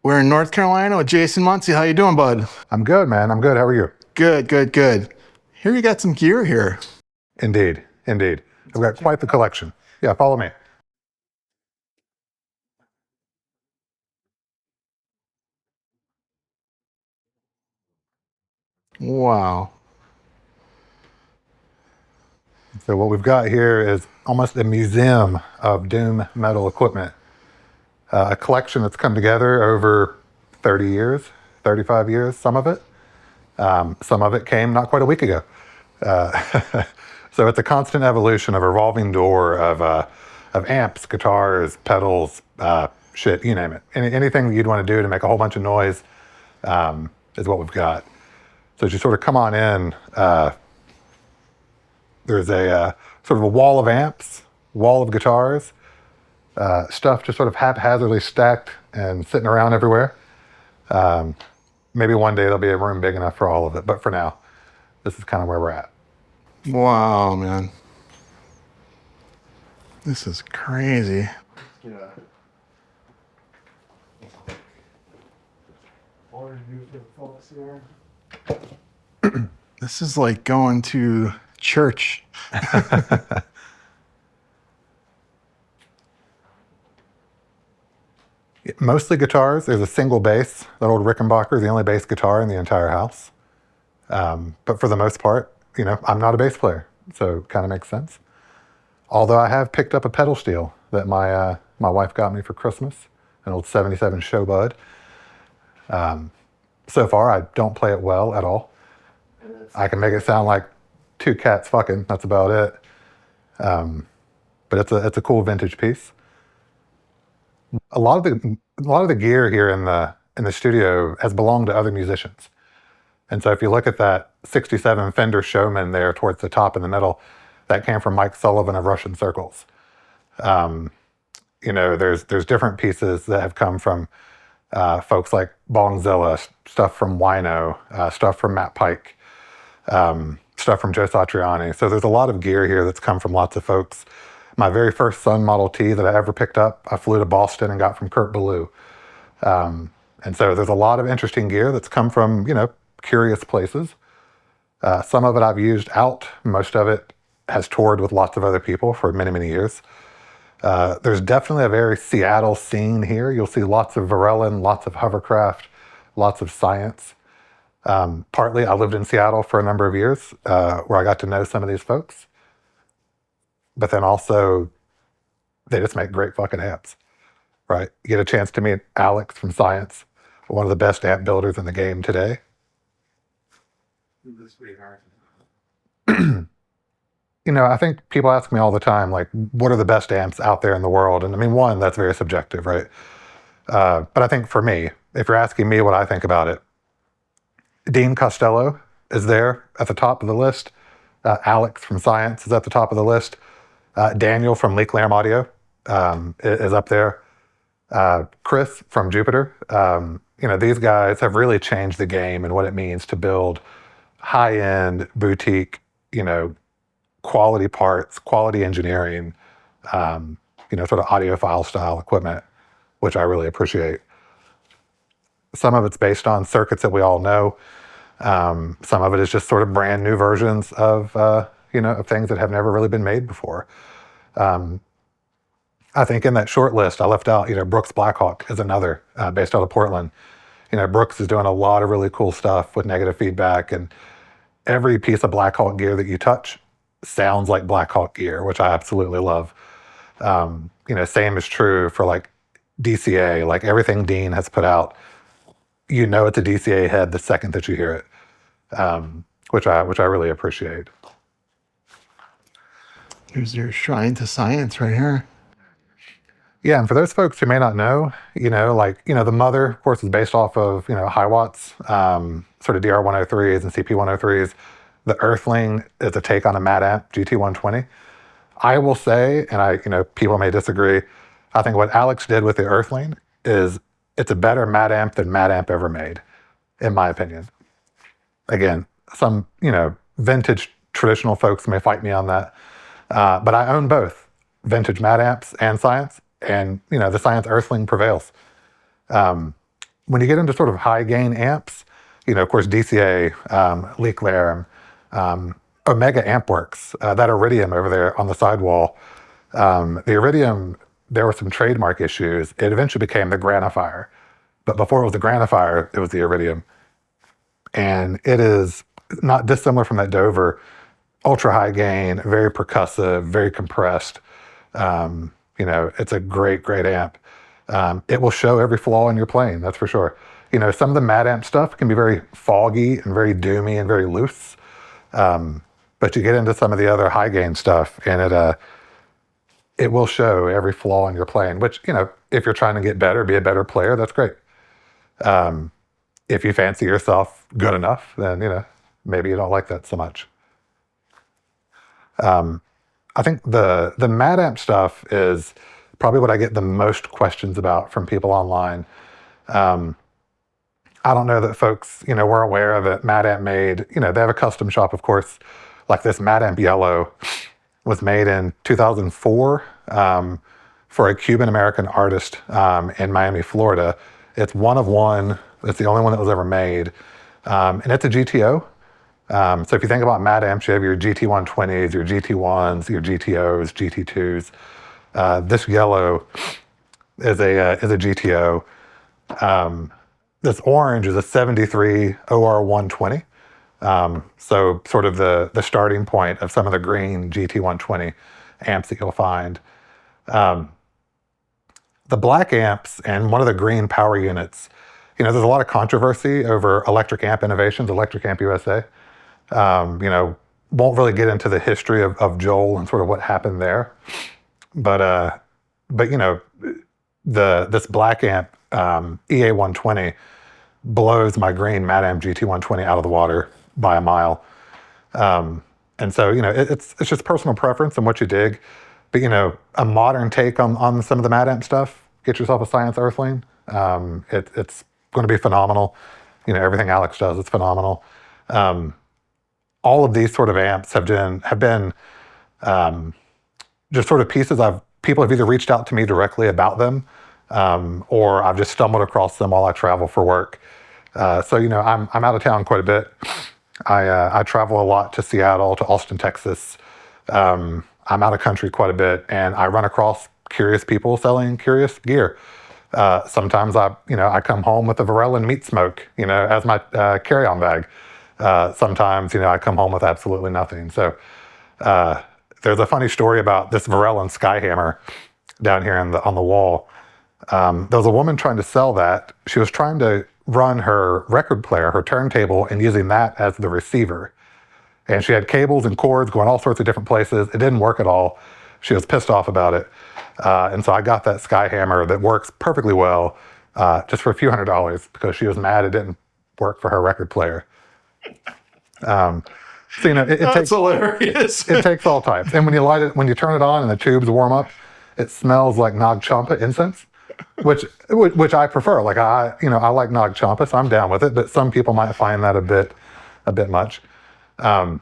We're in North Carolina with JayMuncey. How you doing, bud? I'm good, man. I'm good. How are you? Good, good, good. Here you got some gear here. Indeed, indeed. I've got quite the collection. Yeah, follow me. Wow. So what we've got here is almost a museum of doom metal equipment. A collection that's come together over 30 years, 35 years, some of it. Some of it came not quite a week ago. So it's a constant evolution of a revolving door of amps, guitars, pedals, shit, you name it. Anything you'd want to do to make a whole bunch of noise is what we've got. So as you sort of come on in, there's a sort of a wall of amps, wall of guitars, stuff just sort of haphazardly stacked and sitting around everywhere. Maybe one day there'll be a room big enough for all of it, but for now, this is kind of where we're at. Wow, man. This is crazy. Yeah. This is like going to church. Mostly guitars. There's a single bass. That old Rickenbacker is the only bass guitar in the entire house. But for the most part, I'm not a bass player, so it kind of makes sense. Although I have picked up a pedal steel that my wife got me for Christmas, an old 77 Showbud. So far, I don't play it well at all. I can make it sound like two cats fucking. That's about it. But it's a cool vintage piece. A lot of the gear here in the studio has belonged to other musicians. And so if you look at that 67 Fender Showman there towards the top in the middle, that came from Mike Sullivan of Russian Circles. There's different pieces that have come from folks like Bongzilla, stuff from Wino, stuff from Matt Pike, stuff from Joe Satriani. So there's a lot of gear here that's come from lots of folks. My very first Sun Model T that I ever picked up, I flew to Boston and got from Kurt Ballou. And so there's a lot of interesting gear that's come from, curious places. Some of it I've used out. Most of it has toured with lots of other people for many, many years. There's definitely a very Seattle scene here. You'll see lots of Verellen, lots of Hovercraft, lots of science. Partly, I lived in Seattle for a number of years where I got to know some of these folks. But then also, they just make great fucking amps, right? You get a chance to meet Alex from Science, one of the best amp builders in the game today. I think people ask me all the time, like, what are the best amps out there in the world? And I mean, one, that's very subjective, right? But I think for me, if you're asking me what I think about it, Dean Costello is there at the top of the list. Alex from Science is at the top of the list. Daniel from Lichtlaerm Audio is up there. Chris from Jupiter. These guys have really changed the game and what it means to build high-end, boutique, quality parts, quality engineering, sort of audiophile style equipment, which I really appreciate. Some of it's based on circuits that we all know. Some of it is just sort of brand new versions of things that have never really been made before. I think in that short list, I left out, Brooks Blackhawk is another based out of Portland. Brooks is doing a lot of really cool stuff with negative feedback, and every piece of Blackhawk gear that you touch sounds like Blackhawk gear, which I absolutely love. Same is true for like DCA, like everything Dean has put out. It's a DCA head the second that you hear it, which I really appreciate. Here's your shrine to science right here. Yeah, and for those folks who may not know, the Mother, of course, is based off of, high watts, sort of DR103s and CP103s. The Earthling is a take on a Matamp GT120. I will say, and people may disagree, I think what Alex did with the Earthling is it's a better Matamp than Matamp ever made, in my opinion. Again, some, vintage traditional folks may fight me on that, but I own both vintage Matamps and Science, and, the Science Earthling prevails. when you get into sort of high gain amps, of course, DCA, Lichtlaerm, Omega Ampworks, that Iridium over there on the sidewall, the Iridium, there were some trademark issues. It eventually became the Granifier. But before it was the Granifier, it was the Iridium. And it is not dissimilar from that Dover. Ultra high gain, very percussive, very compressed. It's a great, great amp. It will show every flaw in your playing, that's for sure. Some of the Matamp stuff can be very foggy and very doomy and very loose. But you get into some of the other high gain stuff and it will show every flaw in your playing, which, if you're trying to get better, be a better player, that's great. If you fancy yourself good enough, then, maybe you don't like that so much. I think the Matamp stuff is probably what I get the most questions about from people online. I don't know that folks, were aware that Matamp made, they have a custom shop, of course, like this Matamp Yellow was made in 2004 for a Cuban-American artist in Miami, Florida. It's one of one. It's the only one that was ever made. And it's a GTO. So if you think about Matamps, you have your GT120s, your GT1s, your GTOs, GT2s. This yellow is a GTO. This orange is a 73 OR120. So sort of the starting point of some of the green GT120 amps that you'll find. The black amps and one of the green power units, there's a lot of controversy over Electric Amp Innovations, Electric Amp USA. Won't really get into the history of Joel and sort of what happened there. But this black amp, EA120, blows my green Matamp GT120 out of the water by a mile. And so, it's just personal preference and what you dig. But, a modern take on some of the Matamp stuff, get yourself a Science Earthling. It's going to be phenomenal. Everything Alex does is phenomenal. All of these sort of amps have been just sort of pieces people have either reached out to me directly about them, or I've just stumbled across them while I travel for work. So I'm out of town quite a bit. I travel a lot to Seattle, to Austin, Texas. I'm out of country quite a bit, and I run across curious people selling curious gear. Sometimes I come home with a Verellen meat smoke, as my carry-on bag. Sometimes, I come home with absolutely nothing. So there's a funny story about this Verellen Skyhammer down here on the wall. There was a woman trying to sell that. She was trying to run her record player, her turntable, and using that as the receiver. And she had cables and cords going all sorts of different places. It didn't work at all. She was pissed off about it. And so I got that Skyhammer that works perfectly well, just for a few $100s, because she was mad it didn't work for her record player. So it That's takes hilarious. it takes all types. And when you light it, when you turn it on and the tubes warm up, it smells like Nag Champa incense, which I prefer. Like I like Nag Champa, so I'm down with it. But some people might find that a bit much. But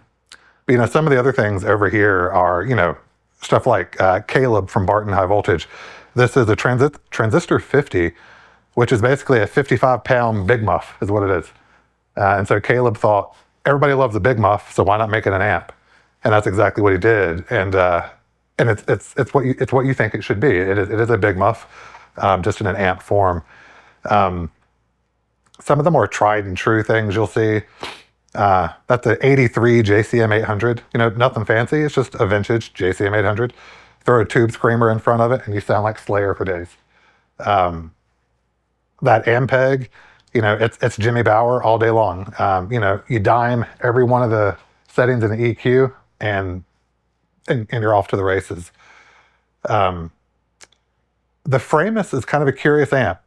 some of the other things over here are stuff like Caleb from Barton High Voltage. This is a Transistor 50, which is basically a 55-pound Big Muff, is what it is. And so Caleb thought, everybody loves a Big Muff, so why not make it an amp? And that's exactly what he did. And it's what you think it should be. It is a Big Muff, just in an amp form. Some of the more tried and true things you'll see. That's an 83 JCM 800. Nothing fancy. It's just a vintage JCM 800. Throw a tube screamer in front of it, and you sound like Slayer for days. That Ampeg, it's Jimmy Bower all day long. You dime every one of the settings in the EQ, and you're off to the races. The Framus is kind of a curious amp.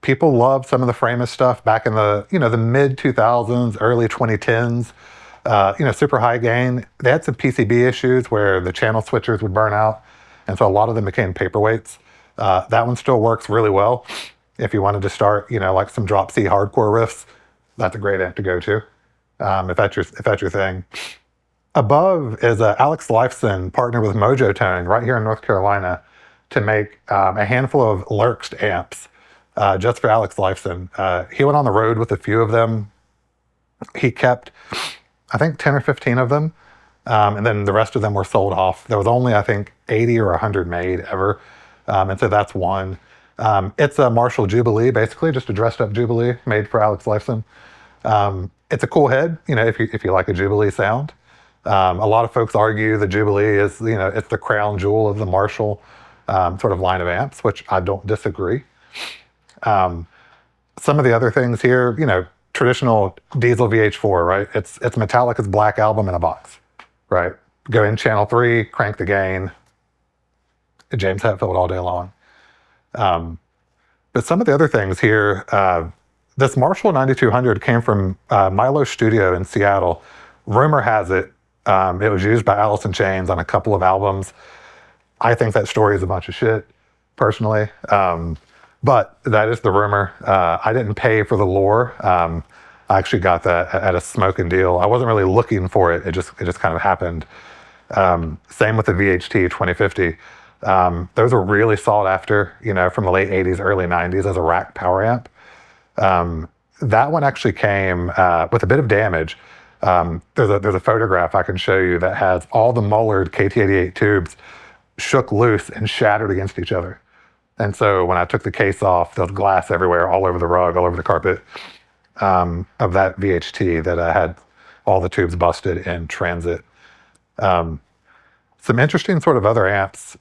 People love some of the Framus stuff back in the the mid 2000s, early 2010s. Super high gain. They had some PCB issues where the channel switchers would burn out, and so a lot of them became paperweights. That one still works really well. If you wanted to start, like some drop C hardcore riffs, that's a great amp to go to. If that's your thing. Above is Alex Lifeson partnered with Mojo Tone right here in North Carolina to make a handful of Lurkst amps. just for Alex Lifeson. He went on the road with a few of them. He kept, I think, 10 or 15 of them, and then the rest of them were sold off. There was only, I think, 80 or 100 made ever, and so that's one. It's a Marshall Jubilee, basically, just a dressed-up Jubilee made for Alex Lifeson. It's a cool head, if you like a Jubilee sound. A lot of folks argue the Jubilee is, it's the crown jewel of the Marshall sort of line of amps, which I don't disagree. Some of the other things here, traditional diesel VH4, right? It's Metallica's Black Album in a box, right? Go in channel 3, crank the gain, James Hetfield all day long. But some of the other things here, this Marshall 9200 came from Milo's studio in Seattle. Rumor has it, it was used by Alice in Chains on a couple of albums. I think that story is a bunch of shit, personally. But that is the rumor. I didn't pay for the lore. I actually got that at a smoking deal. I wasn't really looking for it. It just kind of happened. Same with the VHT 2050. Those were really sought after, from the late 80s, early 90s as a rack power amp. That one actually came with a bit of damage. There's a photograph I can show you that has all the mullered KT88 tubes shook loose and shattered against each other. And so when I took the case off, there was glass everywhere, all over the rug, all over the carpet of that VHT that had all the tubes busted in transit. Some interesting sort of other amps.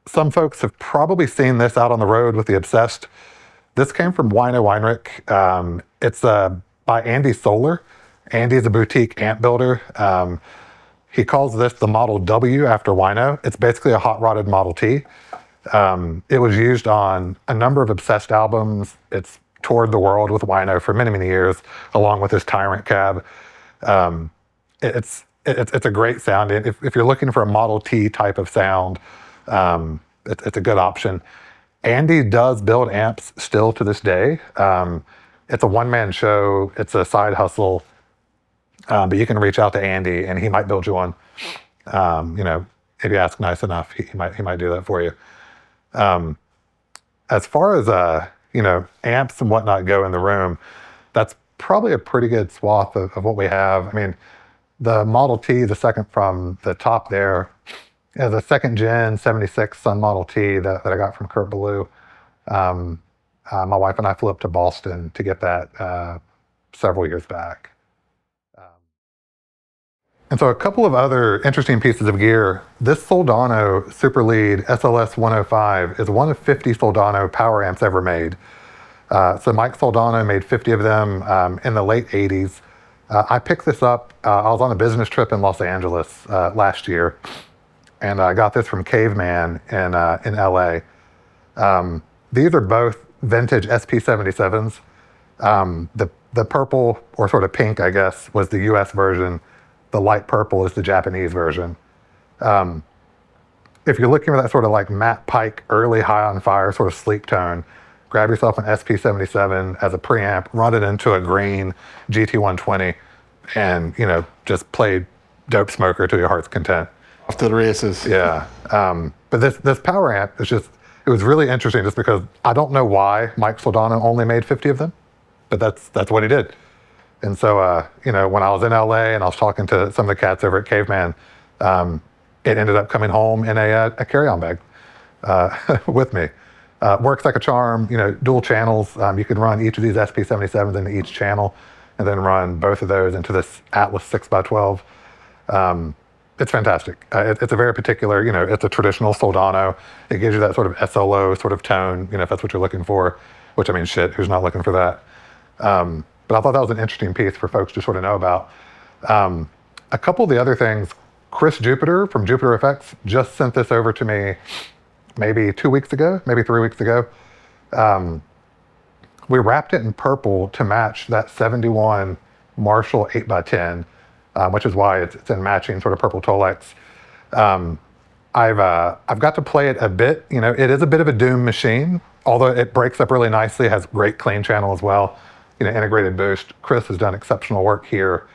Some folks have probably seen this out on the road with the Obsessed. This came from Wino-inspired. It's by Andy Solar. Andy's a boutique amp builder. He calls this the Model W after Wino. It's basically a hot rodded Model T. It was used on a number of Obsessed albums. It's toured the world with Wino for many, many years, along with his Tyrant cab. It's a great sound. If you're looking for a Model T type of sound, it's a good option. Andy does build amps still to this day. It's a one-man show. It's a side hustle. But you can reach out to Andy and he might build you one. If you ask nice enough, he might do that for you. As far as amps and whatnot go in the room, that's probably a pretty good swath of what we have. I mean, the Model T, the second from the top there, is a second gen 76 Sun Model T that I got from Kurt Ballou. My wife and I flew up to Boston to get that several years back. And so a couple of other interesting pieces of gear. This Soldano Super Lead SLS 105 is one of 50 Soldano power amps ever made. So Mike Soldano made 50 of them in the late 80s. I picked this up, I was on a business trip in Los Angeles last year, and I got this from Caveman in LA. These are both vintage SP77s. The purple, or sort of pink, I guess, was the US version. The light purple is the Japanese version. If you're looking for that sort of like matte Pike, early high on fire, sort of sleek tone, grab yourself an SP77 as a preamp, run it into a green GT120, and just play Dope Smoker to your heart's content. Off to the races. Yeah. But this power amp is it was really interesting just because I don't know why Mike Soldano only made 50 of them, but that's what he did. And so, when I was in LA and I was talking to some of the cats over at Caveman, it ended up coming home in a carry-on bag with me. Works like a charm, dual channels. You can run each of these SP77s into each channel and then run both of those into this Atlas 6x12. It's fantastic. It's a very particular, it's a traditional Soldano. It gives you that sort of SLO sort of tone, if that's what you're looking for, which I mean, shit, who's not looking for that? But I thought that was an interesting piece for folks to sort of know about. A couple of the other things, Chris Jupiter from Jupiter Effects just sent this over to me maybe 2 weeks ago, maybe 3 weeks ago. We wrapped it in purple to match that 71 Marshall 8x10, which is why it's in matching sort of purple Tolex. I've got to play it a bit. It is a bit of a doom machine, although it breaks up really nicely, has great clean channel as well. Integrated boost. Chris has done exceptional work here.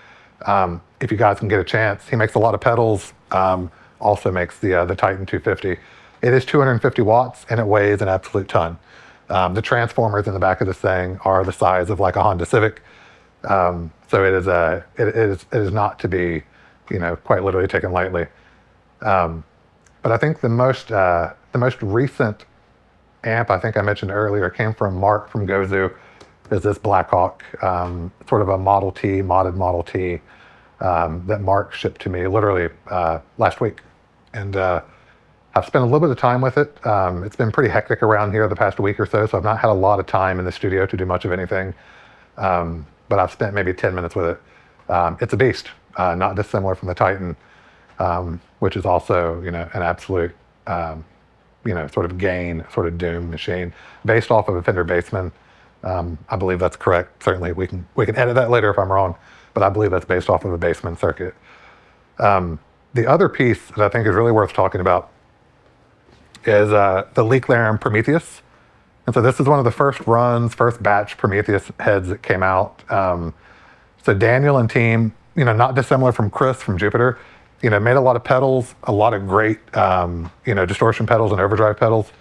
If you guys can get a chance, he makes a lot of pedals. Also makes the Titan 250. It is 250 watts and it weighs an absolute ton. The transformers in the back of this thing are the size of like a Honda Civic. So it is not to be, quite literally taken lightly. But I think the most recent amp I think I mentioned earlier came from Mark from Gozu. Is this Blackhawk, sort of a modded Model T that Mark shipped to me literally last week. And I've spent a little bit of time with it. It's been pretty hectic around here the past week or so I've not had a lot of time in the studio to do much of anything. But I've spent maybe 10 minutes with it. It's a beast, not dissimilar from the Titan, which is also, an absolute, sort of gain, sort of doom machine based off of a Fender Bassman. I believe that's correct. Certainly we can edit that later if I'm wrong, but I believe that's based off of a Bassman circuit. The other piece that I think is really worth talking about is the Lichtlaerm Prometheus. And so this is one of the first batch Prometheus heads that came out. So Daniel and team, not dissimilar from Chris from Jupiter, made a lot of pedals, a lot of great, distortion pedals and overdrive pedals.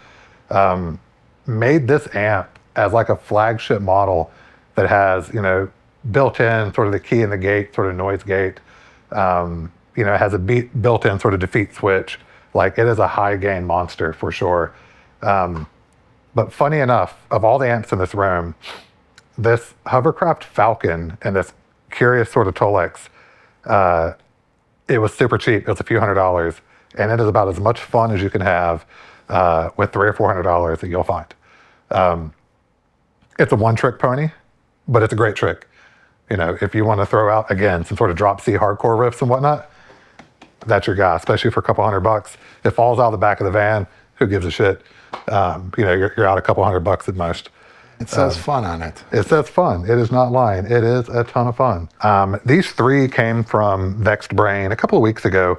Made this amp as like a flagship model that has, built in sort of the key in the gate, sort of noise gate. It has a built-in sort of defeat switch. Like it is a high gain monster for sure. But funny enough, of all the amps in this room, this Hovercraft Falcon and this curious sort of Tolex, it was super cheap. It was a few $100s, and it is about as much fun as you can have with $300 or $400 that you'll find. It's a one-trick pony, but it's a great trick. If you want to throw out, again, some sort of drop C hardcore riffs and whatnot, that's your guy, especially for a couple $100. It falls out of the back of the van. Who gives a shit? You're out a couple $100 at most. It says fun on it. It says fun. It is not lying. It is a ton of fun. These three came from Vexed Brain a couple of weeks ago.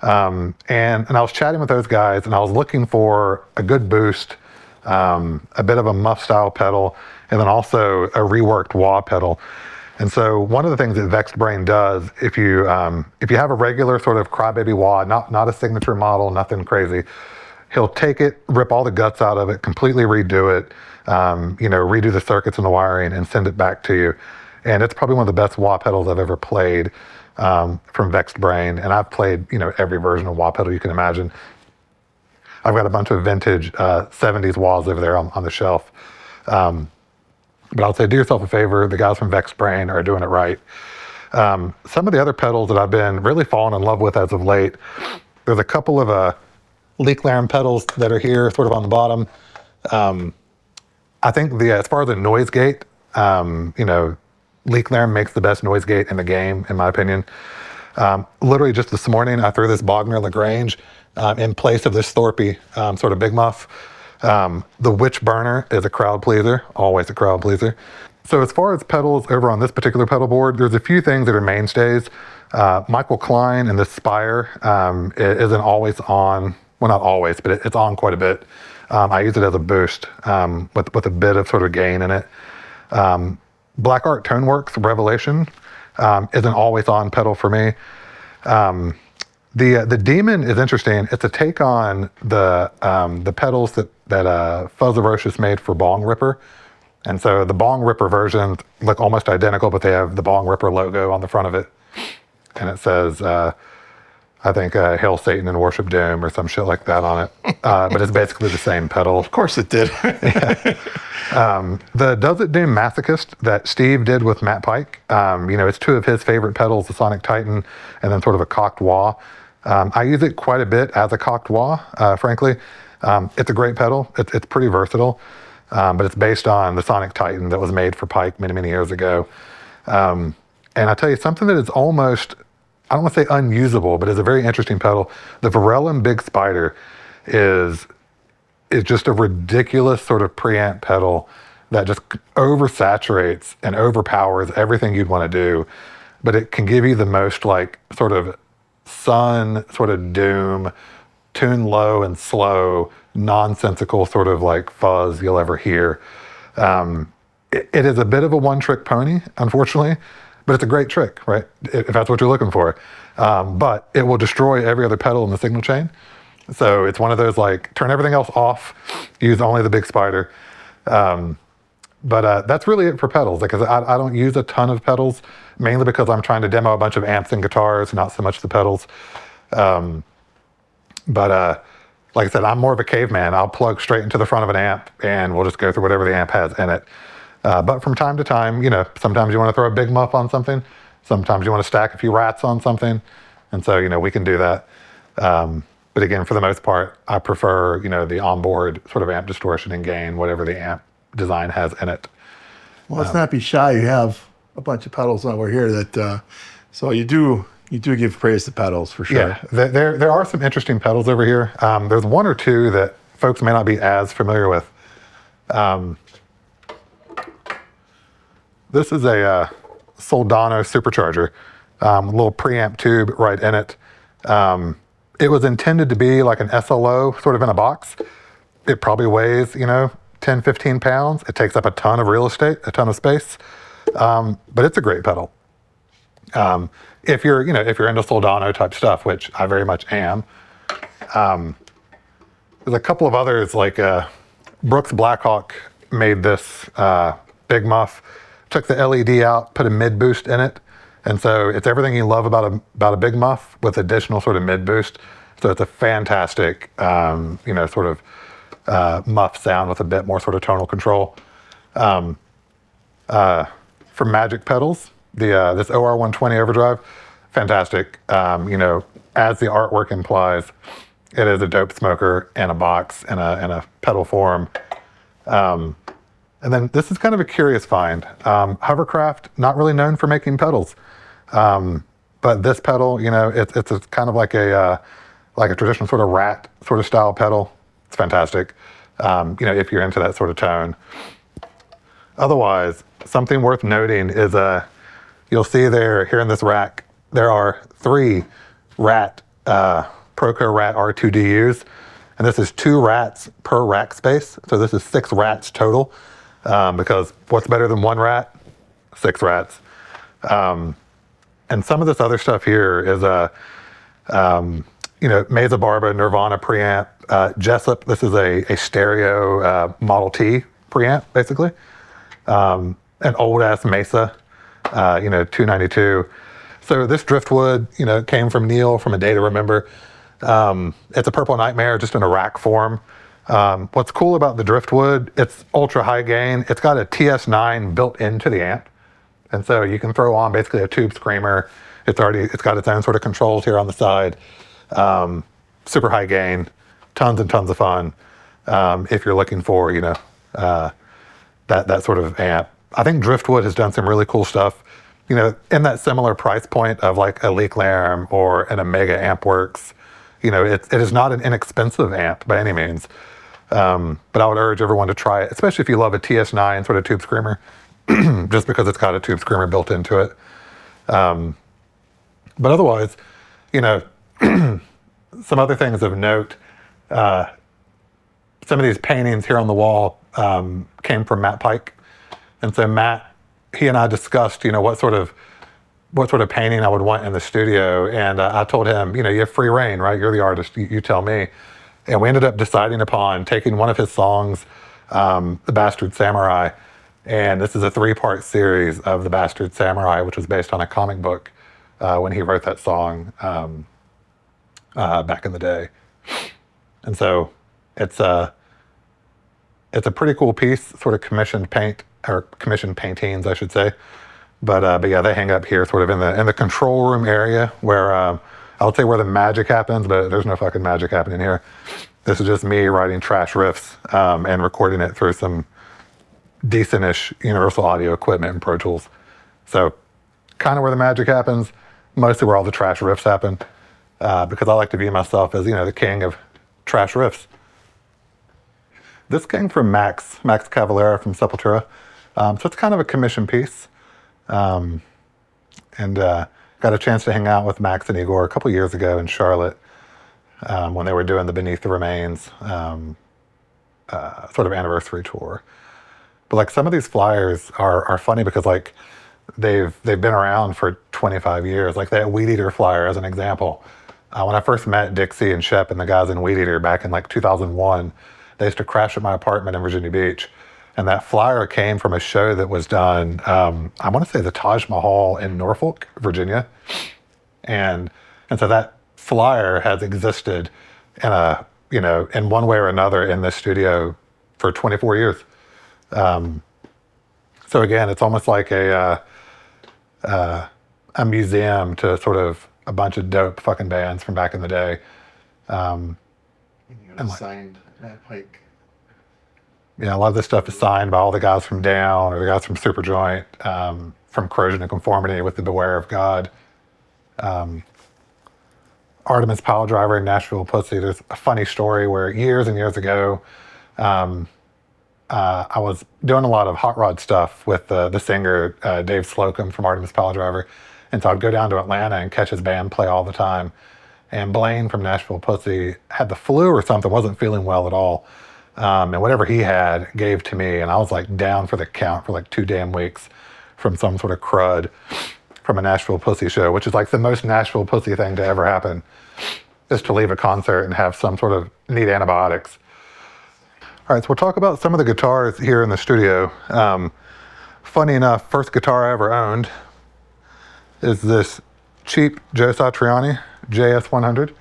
And I was chatting with those guys and I was looking for a good boost, a bit of a muff style pedal, and then also a reworked wah pedal. And so one of the things that Vexed Brain does, if you have a regular sort of crybaby wah, not a signature model, nothing crazy, he'll take it, rip all the guts out of it, completely redo it, redo the circuits and the wiring and send it back to you. And it's probably one of the best wah pedals I've ever played from Vexed Brain. And I've played, every version of wah pedal you can imagine. I've got a bunch of vintage 70s wahs over there on the shelf. But I'll say, do yourself a favor. The guys from Vexed Brain are doing it right. Some of the other pedals that I've been really falling in love with as of late, there's a couple of Lichtlaerm pedals that are here, sort of on the bottom. I think as far as the noise gate, Lichtlaerm makes the best noise gate in the game, in my opinion. Literally just this morning, I threw this Bogner Lagrange in place of this Thorpe sort of big muff. The Witch Burner is a crowd pleaser, always a crowd pleaser. So as far as pedals over on this particular pedal board, there's a few things that are mainstays. Michael Klein and this Spire isn't always on, well, not always, but it's on quite a bit. I use it as a boost with a bit of sort of gain in it. Black Art Toneworks Revelation isn't always on pedal for me. The Demon is interesting. It's a take on the pedals that Fuzzerocious made for Bong Ripper. And so the Bong Ripper versions look almost identical, but they have the Bong Ripper logo on the front of it. And it says, I think, Hail Satan and Worship Doom or some shit like that on it. But it's basically the same pedal. Of course it did. The Does It Doom Masochist that Steve did with Matt Pike, it's two of his favorite pedals, the Sonic Titan and then sort of a cocked wah. I use it quite a bit as a cocked wah, frankly. It's a great pedal. It's pretty versatile, but it's based on the Sonic Titan that was made for Pike many, many years ago. And I tell you, something that is almost, I don't want to say unusable, but is a very interesting pedal. The Verellen Big Spider is just a ridiculous sort of preamp pedal that just oversaturates and overpowers everything you'd want to do. But it can give you the most like sort of sun, sort of doom, tune low and slow, nonsensical sort of like fuzz you'll ever hear. It is a bit of a one-trick pony, unfortunately, but it's a great trick, right? If that's what you're looking for. But it will destroy every other pedal in the signal chain. So it's one of those like, turn everything else off, use only the Big Spider. But that's really it for pedals, because I don't use a ton of pedals, mainly because I'm trying to demo a bunch of amps and guitars, not so much the pedals. But like I said, I'm more of a caveman. I'll plug straight into the front of an amp, and we'll just go through whatever the amp has in it. But from time to time, sometimes you want to throw a big muff on something. Sometimes you want to stack a few rats on something. And so, we can do that. But again, for the most part, I prefer, the onboard sort of amp distortion and gain, whatever the amp design has in it. Well, let's not be shy. You have a bunch of pedals over here that, so you do give praise to pedals for sure. Yeah, there are some interesting pedals over here. There's one or two that folks may not be as familiar with. This is a Soldano supercharger, a little preamp tube right in it. It was intended to be like an SLO sort of in a box. It probably weighs, 10, 15 pounds. It takes up a ton of real estate, a ton of space, but it's a great pedal. If you're into Soldano type stuff, which I very much am. There's a couple of others, like Brooks Blackhawk made this big muff, took the LED out, put a mid boost in it, and so it's everything you love about a big muff with additional sort of mid boost. So it's a fantastic, sort of muff sound with a bit more sort of tonal control. For Magic pedals, this OR120 overdrive, fantastic. As the artwork implies, it is a dope smoker in a box in a pedal form. And then this is kind of a curious find. Hovercraft, not really known for making pedals, but this pedal, it's a kind of like a traditional sort of rat sort of style pedal. It's fantastic. If you're into that sort of tone. Otherwise, something worth noting is you'll see there here in this rack, there are 3 rat Proco Rat R2DUs, and this is 2 rats per rack space. So this is 6 rats total, because what's better than 1 rat? 6 rats. And some of this other stuff here is Mesa Barba Nirvana preamp, Jessup. This is a stereo Model T preamp, basically. An old ass Mesa, 292. So this Driftwood, came from Neil from A Day to Remember. It's a Purple Nightmare, just in a rack form. What's cool about the Driftwood, it's ultra high gain. It's got a TS9 built into the amp. And so you can throw on basically a tube screamer. It's got its own sort of controls here on the side. Super high gain, tons and tons of fun. If you're looking for, that sort of amp. I think Driftwood has done some really cool stuff, in that similar price point of like a Lichtlaerm or an Omega Ampworks. It is not an inexpensive amp by any means. But I would urge everyone to try it, especially if you love a TS9 sort of tube screamer, just because it's got a tube screamer built into it. But otherwise, some other things of note, some of these paintings here on the wall came from Matt Pike. And so Matt, he and I discussed, what sort of painting I would want in the studio. And I told him, you have free reign, right? You're the artist, you tell me. And we ended up deciding upon taking one of his songs, The Bastard Samurai. And this is a 3-part series of The Bastard Samurai, which was based on a comic book when he wrote that song back in the day. And so it's a pretty cool piece, sort of commissioned paintings, I should say. But yeah, they hang up here, sort of in the control room area, where I would say where the magic happens, but there's no fucking magic happening here. This is just me writing trash riffs and recording it through some decent-ish Universal Audio equipment and Pro Tools. So kind of where the magic happens, mostly where all the trash riffs happen, because I like to view myself as, the king of trash riffs. This came from Max Cavalera from Sepultura. So it's kind of a commission piece. And got a chance to hang out with Max and Igor a couple years ago in Charlotte when they were doing the Beneath the Remains sort of anniversary tour. But like some of these flyers are funny because like they've been around for 25 years. Like that Weed Eater flyer as an example. When I first met Dixie and Shep and the guys in Weed Eater back in like 2001, they used to crash at my apartment in Virginia Beach. And that flyer came from a show that was done, I want to say the Taj Mahal in Norfolk, Virginia. And so that flyer has existed in a, in one way or another in this studio for 24 years. So again, it's almost like a museum to sort of a bunch of dope fucking bands from back in the day. And signed Matt Pike. Yeah, a lot of this stuff is signed by all the guys from Down or the guys from Superjoint, from Corrosion and Conformity with the Beware of God. Artemis Pile Driver in Nashville Pussy. There's a funny story where years and years ago, I was doing a lot of hot rod stuff with the singer Dave Slocum from Artemis Pile Driver. And so I'd go down to Atlanta and catch his band play all the time. And Blaine from Nashville Pussy had the flu or something, wasn't feeling well at all. And whatever he had gave to me. And I was like down for the count for like 2 damn weeks from some sort of crud from a Nashville Pussy show, which is like the most Nashville Pussy thing to ever happen, is to leave a concert and have some sort of neat antibiotics. All right, so we'll talk about some of the guitars here in the studio. Funny enough, first guitar I ever owned is this cheap Joe Satriani JS100.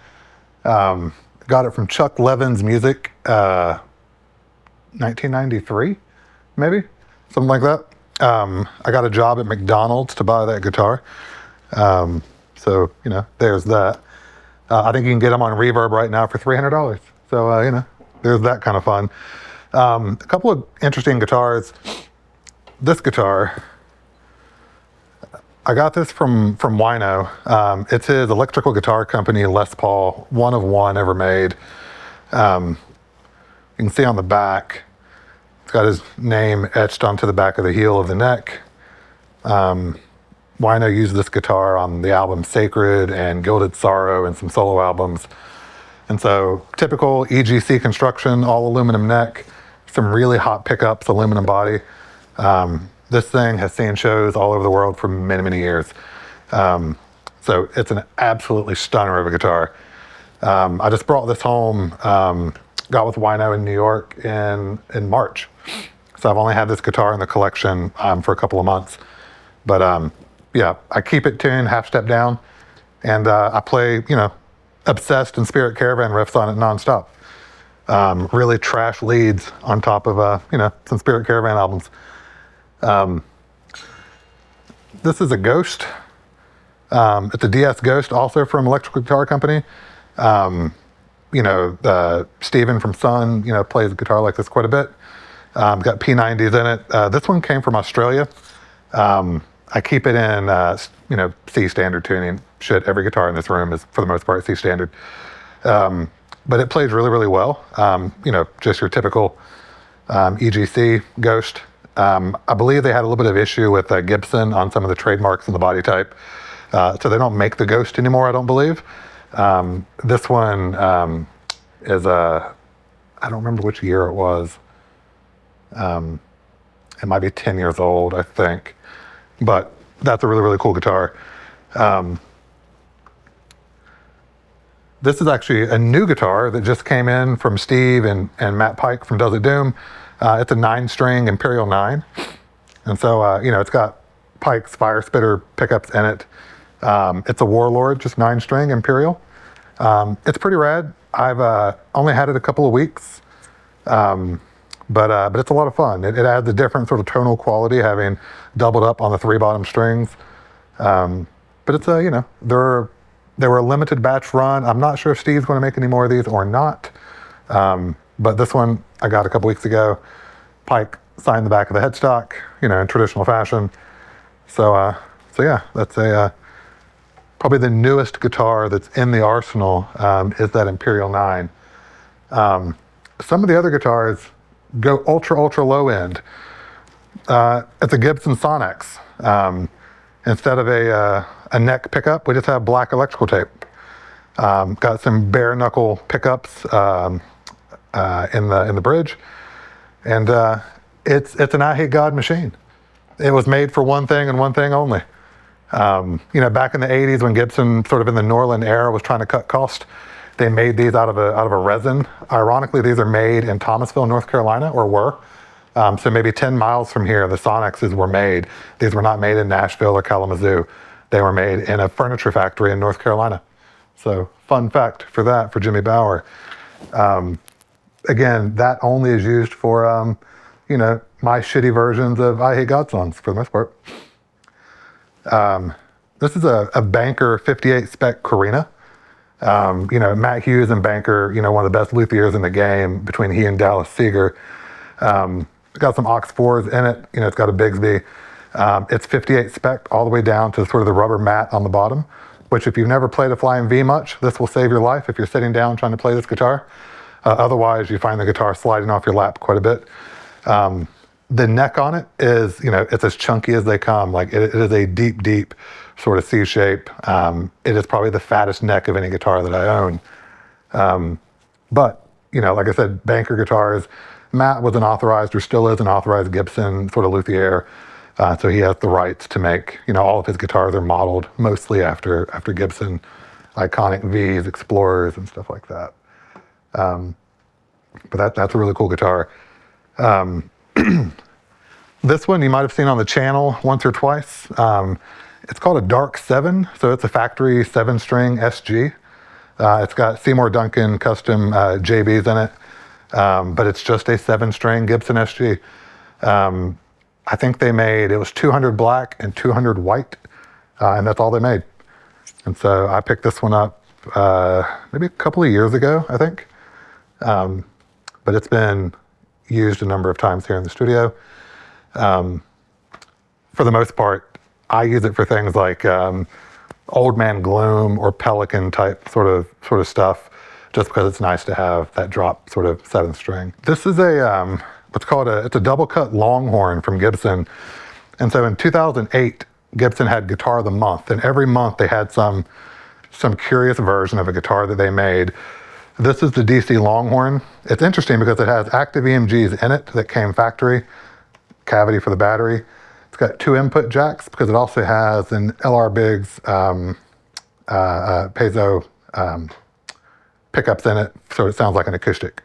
Got it from Chuck Levin's Music, 1993, maybe, something like that. I got a job at McDonald's to buy that guitar. So, there's that. I think you can get them on Reverb right now for $300. So, there's that kind of fun. A couple of interesting guitars. This guitar, I got this from Wino. It's his electrical guitar company, Les Paul, one of one ever made. You can see on the back, it's got his name etched onto the back of the heel of the neck. Wino used this guitar on the album Sacred and Gilded Sorrow and some solo albums. And so typical EGC construction, all aluminum neck, some really hot pickups, aluminum body. This thing has seen shows all over the world for many, many years. So it's an absolutely stunner of a guitar. I just brought this home, got with Wino in New York in March. So I've only had this guitar in the collection for a couple of months. But yeah, I keep it tuned, half step down, and I play, Obsessed and Spirit Caravan riffs on it nonstop. Really trash leads on top of, some Spirit Caravan albums. This is a Ghost. It's a DS Ghost, also from Electrical Guitar Company. Steven from Sun, plays guitar like this quite a bit. Got P90s in it. This one came from Australia. I keep it in, C standard tuning. Shit, every guitar in this room is, for the most part, C standard. But it plays really, really well. Just your typical EGC Ghost. I believe they had a little bit of issue with Gibson on some of the trademarks in the body type. So they don't make the Ghost anymore, I don't believe. This one is I don't remember which year it was. It might be 10 years old, I think. But that's a really, really cool guitar. This is actually a new guitar that just came in from Steve and Matt Pike from Does It Doom. It's a 9-string Imperial 9. And so, it's got Pike's Fire Spitter pickups in it. It's a Warlord, just 9-string Imperial. It's pretty rad. I've only had it a couple of weeks, but it's a lot of fun. It adds a different sort of tonal quality, having doubled up on the 3 bottom strings. But it's they were a limited batch run. I'm not sure if Steve's going to make any more of these or not. But this one I got a couple weeks ago. Pike signed the back of the headstock, in traditional fashion. So yeah, that's probably the newest guitar that's in the arsenal is that Imperial 9. Some of the other guitars go ultra low end. It's a Gibson Sonex. Instead of a neck pickup, we just have black electrical tape. Got some bare knuckle pickups in the bridge, and it's an I Hate God machine. It was made for one thing and one thing only. Back in the 80s when Gibson, sort of in the Norland era, was trying to cut cost, they made these out of a resin. Ironically, these are made in Thomasville, North Carolina, or were. So maybe 10 miles from here, the Sonics were made. These were not made in Nashville or Kalamazoo. They were made in a furniture factory in North Carolina. So fun fact for that, for Jimmy Bower. Again, that only is used for, you know, my shitty versions of I Hate God songs for the most part. This is a Banker 58 spec Carina. You know, Matt Hughes and Banker, you know, one of the best luthiers in the game between he and Dallas Seger. It's got some aux 4s in it. You know, it's got a Bigsby. It's 58 spec all the way down to sort of the rubber mat on the bottom, which if you've never played a Flying V much, this will save your life if you're sitting down trying to play this guitar. Otherwise, you find the guitar sliding off your lap quite a bit. The neck on it is, you know, it's as chunky as they come. Like it is a deep, deep sort of C shape. It is probably the fattest neck of any guitar that I own. But, you know, like I said, Banker guitars, Matt was an authorized, or still is an authorized Gibson sort of luthier. So he has the rights to make, you know, all of his guitars are modeled mostly after Gibson, iconic Vs, Explorers, and stuff like that. But that's a really cool guitar. This one you might have seen on the channel once or twice. It's called a Dark 7, so it's a factory 7-string SG. It's got Seymour Duncan custom JBs in it, but it's just a 7-string Gibson SG. I think they made, it was 200 black and 200 white, and that's all they made. And so I picked this one up maybe a couple of years ago, I think. But it's been used a number of times here in the studio. For the most part, I use it for things like Old Man Gloom or Pelican type sort of stuff, just because it's nice to have that drop sort of 7th string. This is a what's called it's a double cut Longhorn from Gibson. And so in 2008, Gibson had Guitar of the Month, and every month they had some curious version of a guitar that they made. This is the DC Longhorn. It's interesting because it has active EMGs in it that came factory, cavity for the battery. It's got 2 input jacks because it also has an LR Biggs piezo pickups in it, so it sounds like an acoustic.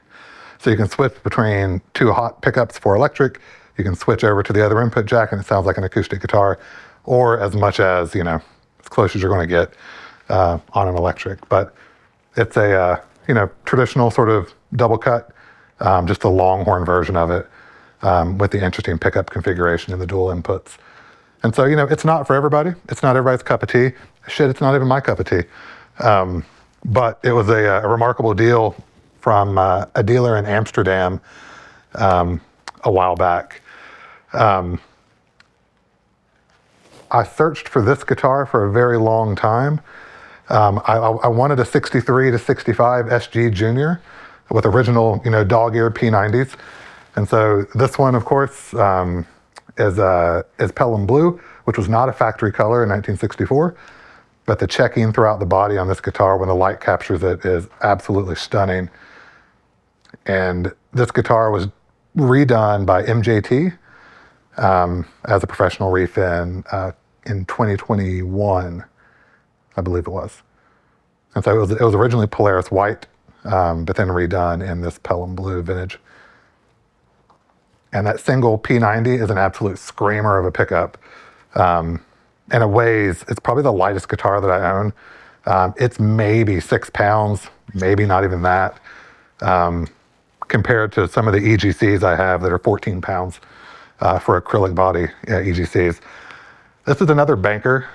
So you can switch between 2 hot pickups for electric. You can switch over to the other input jack and it sounds like an acoustic guitar, or as much as, you know, as close as you're going to get on an electric. But it's a you know, traditional sort of double cut, just a Longhorn version of it, with the interesting pickup configuration and the dual inputs. And so, you know, it's not for everybody. It's not everybody's cup of tea. Shit, it's not even my cup of tea. But it was a remarkable deal from a dealer in Amsterdam a while back. I searched for this guitar for a very long time. I wanted a 63 to 65 SG Junior with original, you know, dog-eared P90s. And so this one, of course, is Pelham Blue, which was not a factory color in 1964. But the checking throughout the body on this guitar when the light captures it is absolutely stunning. And this guitar was redone by MJT as a professional reef in 2021. I believe it was. And so it was originally Polaris white, but then redone in this Pelham Blue vintage. And that single P90 is an absolute screamer of a pickup. And it weighs, it's probably the lightest guitar that I own. It's maybe 6 pounds, maybe not even that, compared to some of the EGCs I have that are 14 pounds for acrylic body EGCs. This is another Banker.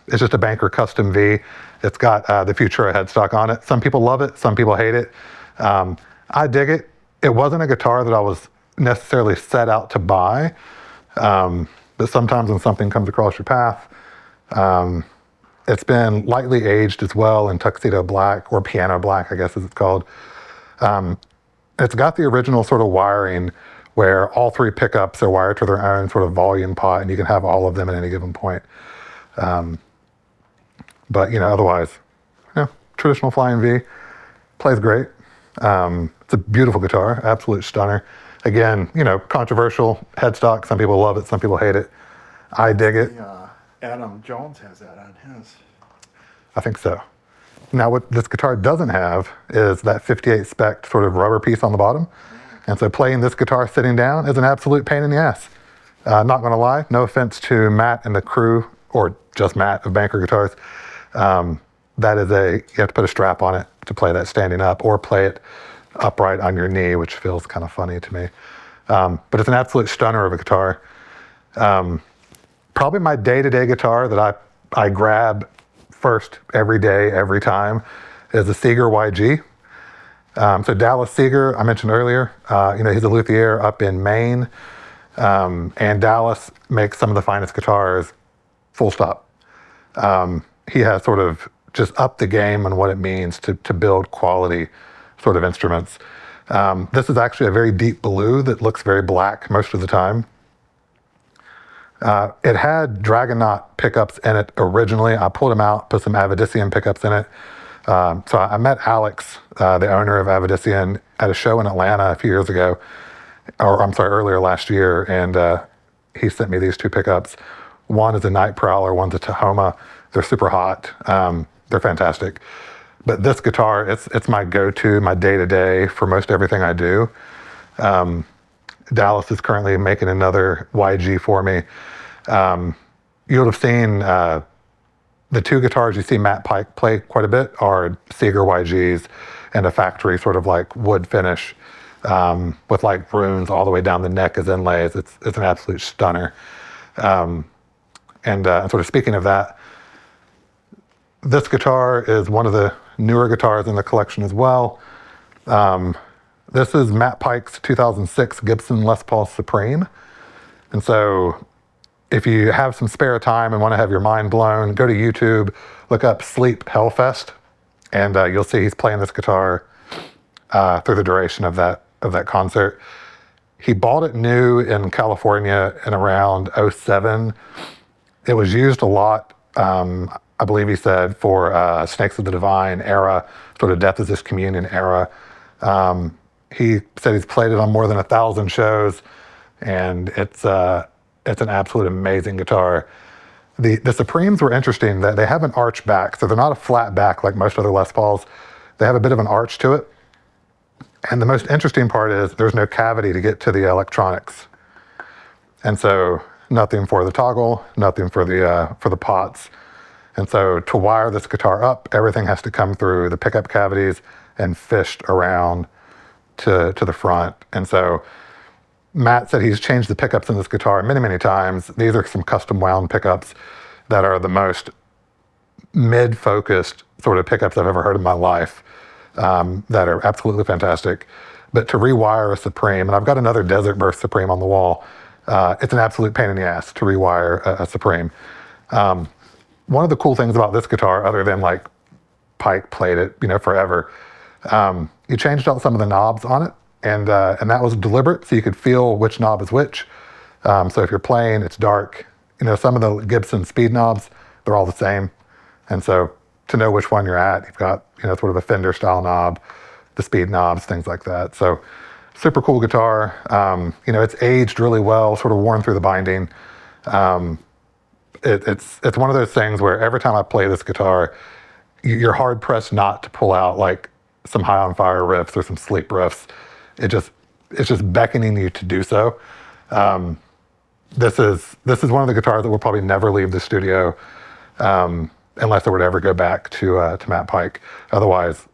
It's just a Banker Custom V. It's got the Futura headstock on it. Some people love it, some people hate it. I dig it. It wasn't a guitar that I was necessarily set out to buy, but sometimes when something comes across your path, it's been lightly aged as well in tuxedo black, or piano black, I guess as it's called. It's got the original sort of wiring where all 3 pickups are wired to their own sort of volume pot, and you can have all of them at any given point. But, you know, otherwise, you know, traditional Flying V, plays great. It's a beautiful guitar, absolute stunner. Again, you know, controversial headstock. Some people love it, some people hate it. I dig it. Adam Jones has that on his. I think so. Now, what this guitar doesn't have is that 58 spec sort of rubber piece on the bottom. And so playing this guitar sitting down is an absolute pain in the ass. Not gonna lie, no offense to Matt and the crew, or just Matt of Banker Guitars. That is you have to put a strap on it to play that standing up, or play it upright on your knee, which feels kind of funny to me. But it's an absolute stunner of a guitar. Probably my day-to-day guitar that I grab first every day, every time, is a Seger YG. So Dallas Seger, I mentioned earlier, he's a luthier up in Maine, and Dallas makes some of the finest guitars, full stop. He has sort of just upped the game on what it means to build quality sort of instruments. This is actually a very deep blue that looks very black most of the time. It had Dragonaut pickups in it originally. I pulled them out, put some Avidician pickups in it. So I met Alex, the owner of Avidician, at a show in Atlanta a few years ago, earlier last year, and he sent me these two pickups. One is a Night Prowler, one's a Tahoma. They're super hot. They're fantastic. But this guitar, it's my go-to, my day-to-day for most everything I do. Dallas is currently making another YG for me. You would have seen the two guitars you see Matt Pike play quite a bit are Seger YGs and a factory sort of like wood finish with like runes all the way down the neck as inlays. It's an absolute stunner. And sort of speaking of that, this guitar is one of the newer guitars in the collection as well. This is Matt Pike's 2006 Gibson Les Paul Supreme. And so if you have some spare time and want to have your mind blown, go to YouTube, look up Sleep Hellfest, and you'll see he's playing this guitar through the duration of that concert. He bought it new in California in around 2007. It was used a lot, I believe he said, for Snakes of the Divine era, sort of Death is This Communion era. He said he's played it on more than 1,000 shows, and it's an absolute amazing guitar. The Supremes were interesting that they have an arch back, so they're not a flat back like most other Les Pauls. They have a bit of an arch to it. And the most interesting part is there's no cavity to get to the electronics. And so nothing for the toggle, nothing for the pots. And so to wire this guitar up, everything has to come through the pickup cavities and fished around to the front. And so Matt said he's changed the pickups in this guitar many, many times. These are some custom wound pickups that are the most mid-focused sort of pickups I've ever heard in my life, that are absolutely fantastic. But to rewire a Supreme, and I've got another Desert Burst Supreme on the wall, it's an absolute pain in the ass to rewire a Supreme. One of the cool things about this guitar, other than like Pike played it, forever, he changed out some of the knobs on it, and that was deliberate, so you could feel which knob is which. So if you're playing, it's dark. Some of the Gibson speed knobs, they're all the same, and so to know which one you're at, you've got sort of a Fender style knob, the speed knobs, things like that. So super cool guitar. It's aged really well, sort of worn through the binding. It's one of those things where every time I play this guitar, you're hard pressed not to pull out like some High on Fire riffs or some Sleep riffs. It's just beckoning you to do so. This is one of the guitars that will probably never leave the studio, unless I were to ever go back to Matt Pike. Otherwise,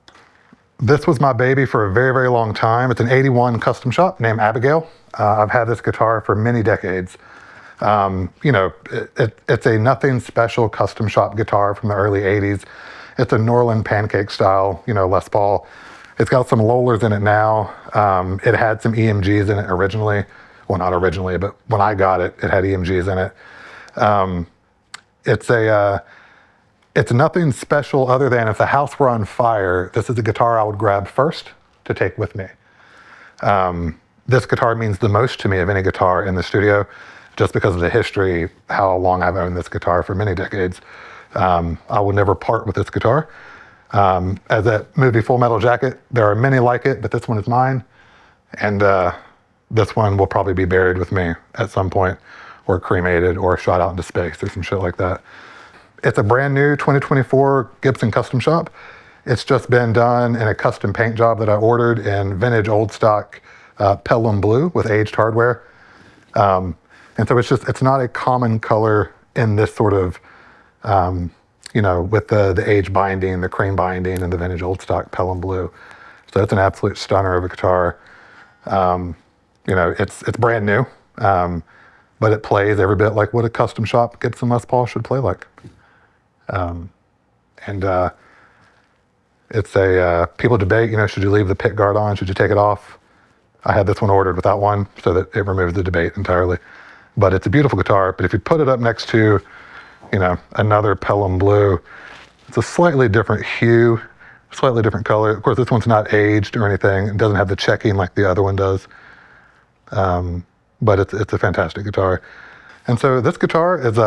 this was my baby for a very, very long time. It's an 81 custom shop named Abigail. I've had this guitar for many decades. It's a nothing special custom shop guitar from the early 80s. It's a Norland pancake style, Les Paul. It's got some Lollers in it now. It had some EMGs in it originally. Well, not originally, but when I got it, it had EMGs in it. It's nothing special other than if the house were on fire, this is the guitar I would grab first to take with me. This guitar means the most to me of any guitar in the studio, just because of the history, how long I've owned this guitar for many decades. I will never part with this guitar. As that movie Full Metal Jacket, there are many like it, but this one is mine. And this one will probably be buried with me at some point, or cremated, or shot out into space, or some shit like that. It's a brand new 2024 Gibson custom shop. It's just been done in a custom paint job that I ordered in vintage old stock Pelham blue with aged hardware. And so it's not a common color in this sort of, with the age binding, the cream binding, and the vintage old stock Pelham blue. So it's an absolute stunner of a guitar. It's brand new, but it plays every bit like what a custom shop Gibson Les Paul should play like. It's people debate, should you leave the pick guard on? Should you take it off? I had this one ordered without one so that it removes the debate entirely. But it's a beautiful guitar. But if you put it up next to, another Pelham blue, it's a slightly different hue, slightly different color. Of course, this one's not aged or anything. It doesn't have the checking like the other one does. But it's a fantastic guitar. And so this guitar is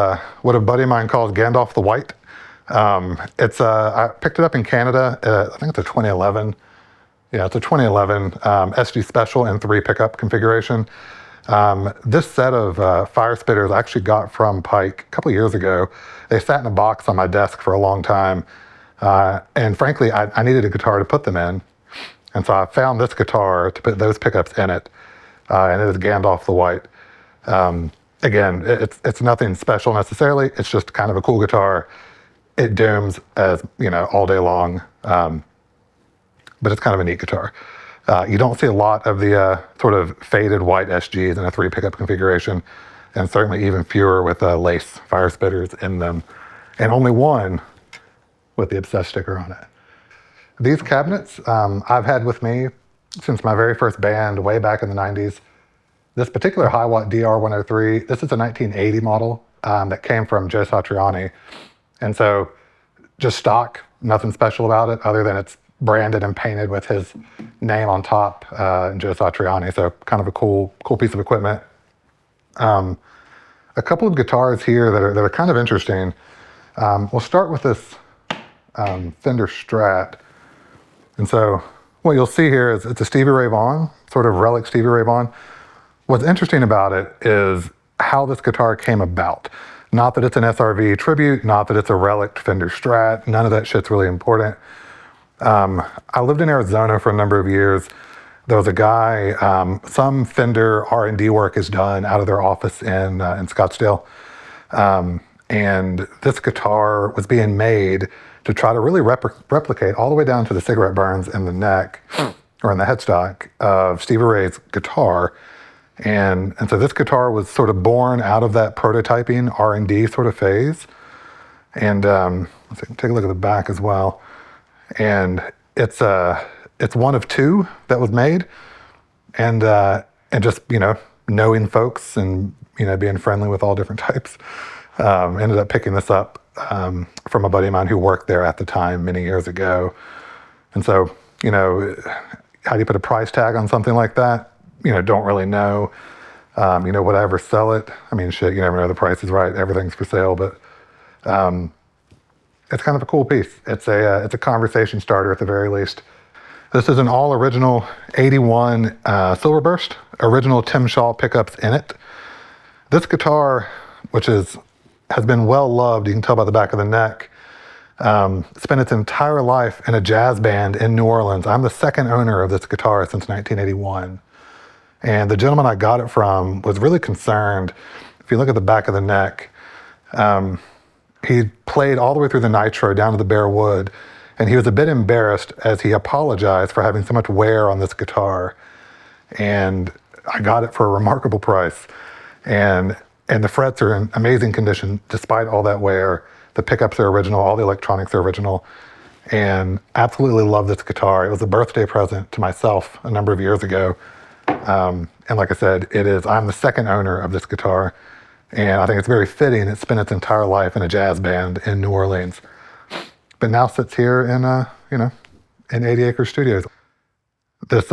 what a buddy of mine calls Gandalf the White. I picked it up in Canada. I think it's a 2011. Yeah, it's a 2011 SD Special and 3 pickup configuration. This set of fire spitters I actually got from Pike a couple years ago. They sat in a box on my desk for a long time. And frankly, I needed a guitar to put them in. And so I found this guitar to put those pickups in it. And it is Gandalf the White. Again, it's nothing special necessarily. It's just kind of a cool guitar. It dooms as, all day long. But it's kind of a neat guitar. You don't see a lot of the sort of faded white SGs in a 3 pickup configuration, and certainly even fewer with lace fire spitters in them, and only one with the Obsessed sticker on it. These cabinets I've had with me since my very first band way back in the 90s. This particular high watt DR103, this is a 1980 model that came from Joe Satriani. And so just stock, nothing special about it other than it's branded and painted with his name on top, Joe Satriani. So kind of a cool piece of equipment. A couple of guitars here that are kind of interesting. We'll start with this Fender Strat. And so what you'll see here is it's a Stevie Ray Vaughan, sort of relic Stevie Ray Vaughan. What's interesting about it is how this guitar came about. Not that it's an SRV tribute, not that it's a relic Fender Strat, none of that shit's really important. I lived in Arizona for a number of years. There was a guy, some Fender R&D work is done out of their office in Scottsdale. And this guitar was being made to try to really replicate all the way down to the cigarette burns in the neck or in the headstock of Stevie Ray's guitar. And so this guitar was sort of born out of that prototyping R&D sort of phase. And let's see, take a look at the back as well. And it's one of 2 that was made. And just, knowing folks and, being friendly with all different types, ended up picking this up from a buddy of mine who worked there at the time many years ago. And so, how do you put a price tag on something like that? Don't really know. Would I ever sell it? I mean, shit, you never know the price is right. Everything's for sale, but it's kind of a cool piece. It's a conversation starter at the very least. This is an all original 81 Silverburst, original Tim Shaw pickups in it. This guitar, which has been well loved, you can tell by the back of the neck, spent its entire life in a jazz band in New Orleans. I'm the second owner of this guitar since 1981. And the gentleman I got it from was really concerned. If you look at the back of the neck, he played all the way through the nitro down to the bare wood, and he was a bit embarrassed as he apologized for having so much wear on this guitar. And I got it for a remarkable price. And the frets are in amazing condition despite all that wear. The pickups are original, all the electronics are original, and absolutely love this guitar. It was a birthday present to myself a number of years ago. And like I said, I'm the second owner of this guitar, and I think it's very fitting. It spent its entire life in a jazz band in New Orleans, but now sits here in 80 Acre Studios. This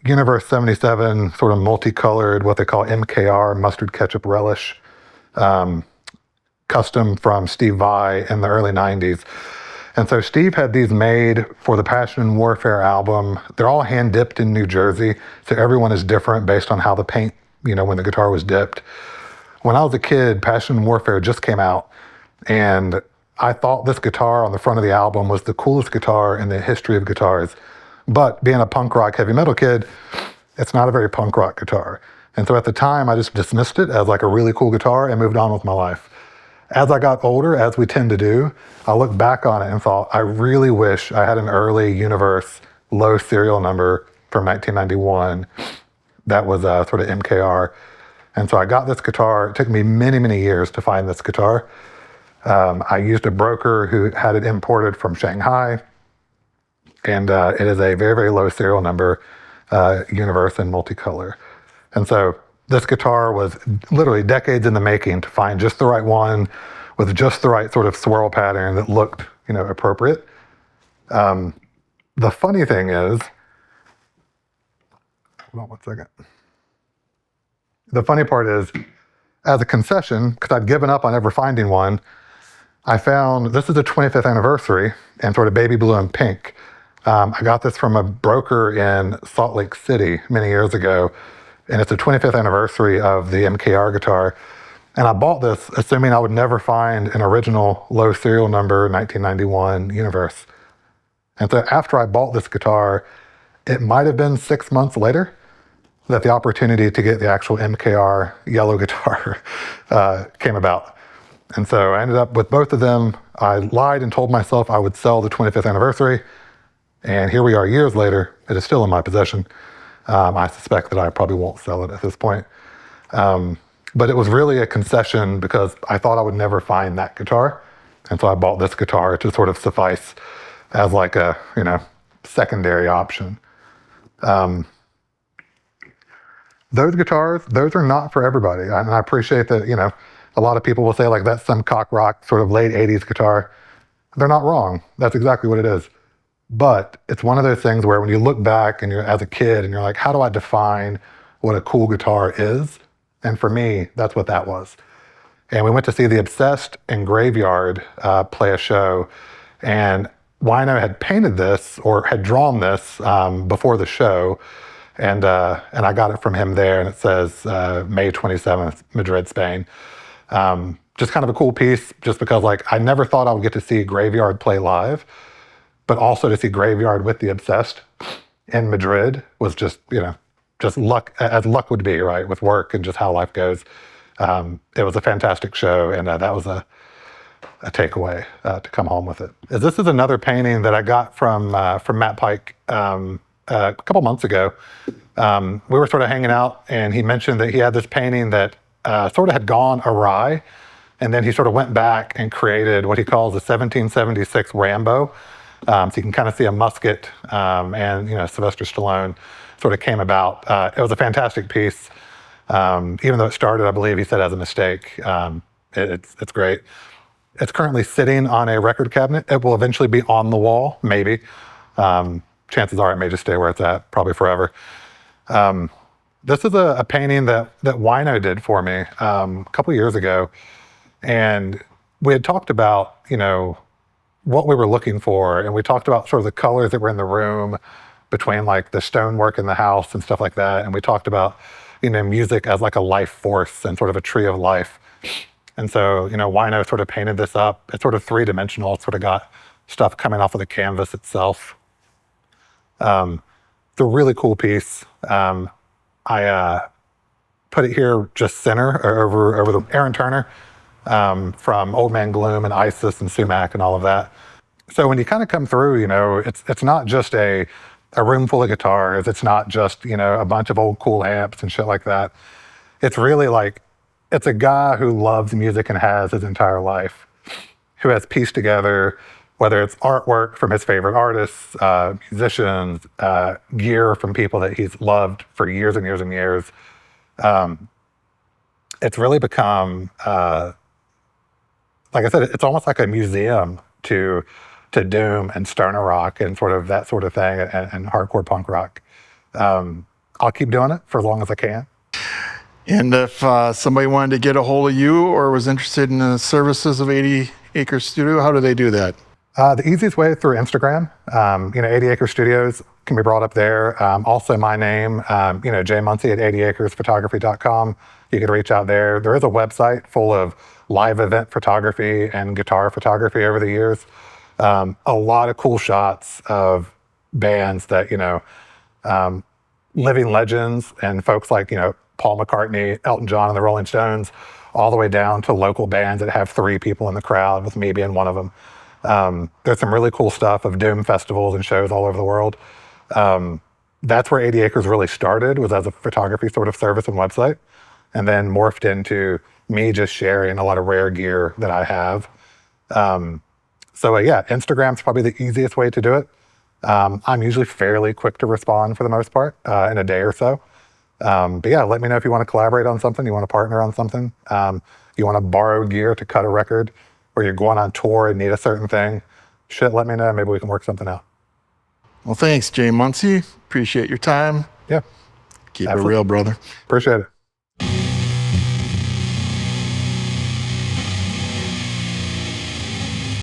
Universe 77 sort of multicolored, what they call MKR, mustard ketchup relish, custom from Steve Vai in the early 90s. And so Steve had these made for the Passion and Warfare album. They're all hand dipped in New Jersey, so everyone is different based on how the paint, when the guitar was dipped. When I was a kid, Passion and Warfare just came out, and I thought this guitar on the front of the album was the coolest guitar in the history of guitars. But being a punk rock heavy metal kid, It's not a very punk rock guitar. And so at the time, I just dismissed it as like a really cool guitar and moved on with my life. As I got older, as we tend to do, I looked back on it and thought, I really wish I had an early Universe low serial number from 1991 that was sort of MKR. And so I got this guitar. It took me many, many years to find this guitar. I used a broker who had it imported from Shanghai. And it is a very, very low serial number, Universe in multicolor. And so this guitar was literally decades in the making to find just the right one with just the right sort of swirl pattern that looked, appropriate. The funny thing is, hold on one second. The funny part is, as a concession, because I'd given up on ever finding one, I found, this is the 25th anniversary and sort of baby blue and pink. I got this from a broker in Salt Lake City many years ago, and it's the 25th anniversary of the MKR guitar. And I bought this assuming I would never find an original low serial number 1991 Universe. And so after I bought this guitar, it might have been 6 months later that the opportunity to get the actual MKR yellow guitar came about. And so I ended up with both of them. I lied and told myself I would sell the 25th anniversary. And here we are years later. It is still in my possession. I suspect that I probably won't sell it at this point. But it was really a concession because I thought I would never find that guitar. And so I bought this guitar to sort of suffice as like a, secondary option. Those guitars, those are not for everybody. And I appreciate that, a lot of people will say like that's some cock rock sort of late 80s guitar. They're not wrong. That's exactly what it is. But it's one of those things where when you look back and you're as a kid and you're like, how do I define what a cool guitar is? And for me, that's what that was. And we went to see the Obsessed and Graveyard play a show. And Wino had painted this or had drawn this before the show. And I got it from him there. And it says May 27th, Madrid, Spain. Just kind of a cool piece just because like I never thought I would get to see Graveyard play live. But also to see Graveyard with the Obsessed in Madrid was just, just luck, as luck would be, right, with work and just how life goes. It was a fantastic show, and that was a takeaway to come home with it. This is another painting that I got from Matt Pike a couple months ago. We were sort of hanging out, and he mentioned that he had this painting that sort of had gone awry, and then he sort of went back and created what he calls the 1776 Rambo. So you can kind of see a musket, and Sylvester Stallone sort of came about. It was a fantastic piece, even though it started, I believe he said, as a mistake. It's great. It's currently sitting on a record cabinet. It will eventually be on the wall, maybe. Chances are it may just stay where it's at, probably forever. This is a painting that Wino did for me a couple years ago, and we had talked about what we were looking for, and we talked about sort of the colors that were in the room between like the stonework in the house and stuff like that, and we talked about music as like a life force and sort of a tree of life. And so Wino sort of painted this up. It's sort of three-dimensional. It's sort of got stuff coming off of the canvas itself. It's a really cool piece. I put it here just center or over the Aaron Turner from Old Man Gloom and Isis and Sumac and all of that. So when you kind of come through, it's not just a room full of guitars. It's not just, a bunch of old cool amps and shit like that. It's really like, it's a guy who loves music and has his entire life, who has pieced together, whether it's artwork from his favorite artists, musicians, gear from people that he's loved for years and years and years. It's really become, like I said, it's almost like a museum to doom and stoner rock and sort of that sort of thing and hardcore punk rock. I'll keep doing it for as long as I can. And if somebody wanted to get a hold of you or was interested in the services of 80 Acre Studio, how do they do that? The easiest way is through Instagram. 80 Acre Studios can be brought up there. Also my name, JayMuncey at 80acresphotography.com. You can reach out there. There is a website full of live event photography and guitar photography over the years. A lot of cool shots of bands that, living legends and folks like, Paul McCartney, Elton John, and the Rolling Stones, all the way down to local bands that have 3 people in the crowd, with me being one of them. There's some really cool stuff of Doom festivals and shows all over the world. That's where 80 Acres really started, was as a photography sort of service and website, and then morphed into me just sharing a lot of rare gear that I have. Yeah, Instagram's probably the easiest way to do it. I'm usually fairly quick to respond for the most part, in a day or so. But yeah, let me know if you want to collaborate on something, you want to partner on something, you want to borrow gear to cut a record, or you're going on tour and need a certain thing. Shit, let me know. Maybe we can work something out. Well, thanks, JayMuncey. Appreciate your time. Yeah. Keep it real, brother. Appreciate it.